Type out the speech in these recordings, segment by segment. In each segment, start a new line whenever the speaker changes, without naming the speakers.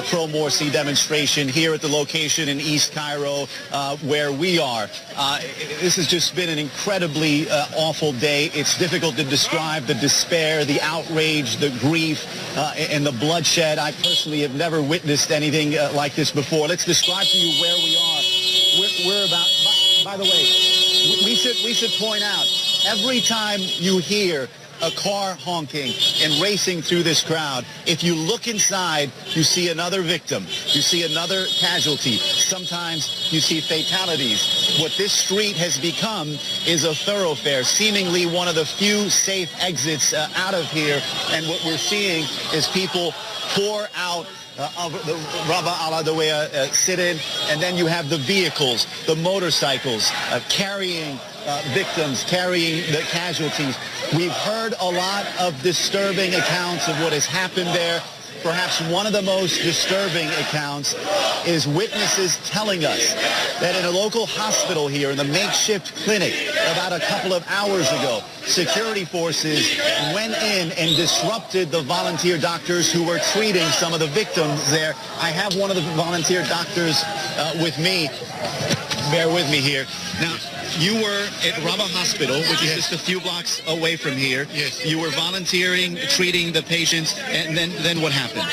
pro-Morsi demonstration here at the location in East Cairo where we are. This has just been an incredibly awful day. It's difficult to describe the despair, the outrage, the grief, and the bloodshed. I personally have never witnessed anything like this before. Let's describe to you where we are. We're about, by the way, we should point out, every time you hear a car honking and racing through this crowd, if you look inside, you see another victim. You see another casualty. Sometimes you see fatalities. What this street has become is a thoroughfare, seemingly one of the few safe exits out of here. And what we're seeing is people pour out of the Rabaa al-Adawiya sit-in, and then you have the vehicles, the motorcycles carrying victims, carrying the casualties. We've heard a lot of disturbing accounts of what has happened there. Perhaps one of the most disturbing accounts is witnesses telling us that in a local hospital here, in the makeshift clinic, about a couple of hours ago, security forces went in and disrupted the volunteer doctors who were treating some of the victims there. I have one of the volunteer doctors with me. Bear with me here. Now, you were at Rabaa Hospital, which is just a few blocks away from here.
Yes.
You were volunteering, treating the patients, and then what happened?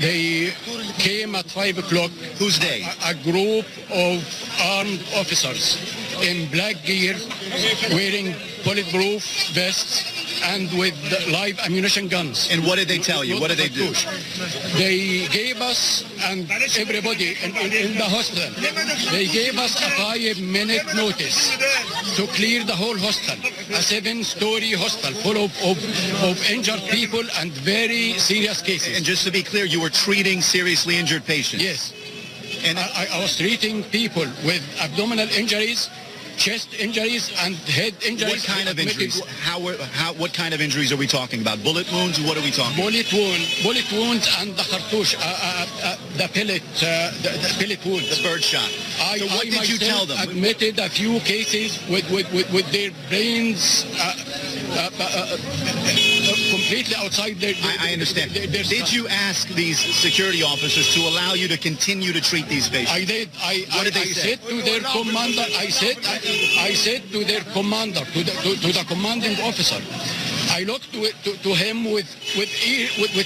They came at 5 o'clock.
Whose day?
A group of armed officers in black gear, wearing bulletproof vests, and with live ammunition guns.
And what did they tell you? What did they do?
They gave us, and everybody in the hospital, they gave us a 5-minute notice to clear the whole hostel. A 7-story hostel full of injured people and very serious cases.
And just to be clear, you were treating seriously injured patients?
Yes. And I was treating people with abdominal injuries, chest injuries, and head injuries.
What kind of injuries? What kind of injuries are we talking about? Bullet wounds? What are we talking about?
Bullet wounds and the khartouche, the pellet wound.
The bird shot. So what did you tell them?
Admitted a few cases with their brains completely outside their
I understand.
Did
you ask these security officers to allow you to continue to treat these patients?
I did.
What did they say?
Said to their commander, I said to their commander, to the commanding officer, I looked to him with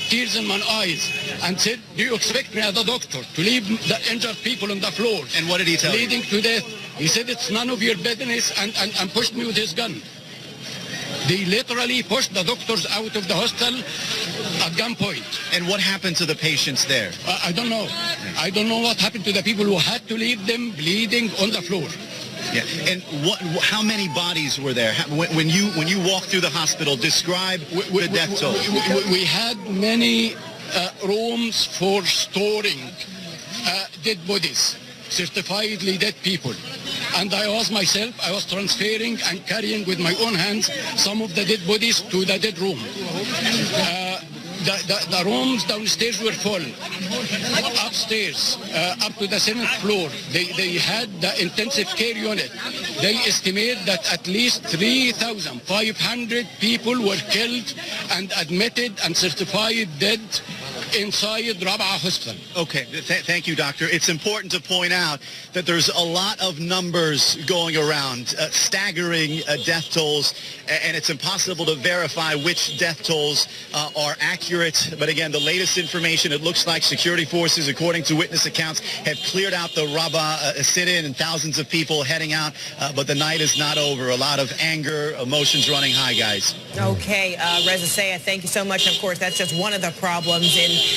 tears in my eyes and said, do you expect me as a doctor to leave the injured people on the floor?
And what did he tell you?
Bleeding to death. He said, it's none of your business, and pushed me with his gun. They literally pushed the doctors out of the hospital at gunpoint.
And what happened to the patients there?
I don't know. I don't know what happened to the people who had to leave them bleeding on the floor.
Yeah. And how many bodies were there? When you walked through the hospital, describe the death toll.
We had many rooms for storing dead bodies, certifiedly dead people. And I was transferring and carrying with my own hands some of the dead bodies to the dead room. The rooms downstairs were full. Upstairs, up to the 7th floor, they had the intensive care unit. They estimate that at least 3,500 people were killed and admitted and certified dead inside Rabaa Hospital.
Okay, thank you, Doctor. It's important to point out that there's a lot of numbers going around, staggering death tolls, and it's impossible to verify which death tolls are accurate. But again, the latest information, it looks like security forces, according to witness accounts, have cleared out the Rabaa sit-in and thousands of people heading out. But the night is not over. A lot of anger, emotions running high, guys.
Okay, Reza Sayed, thank you so much. Of course, that's just one of the problems in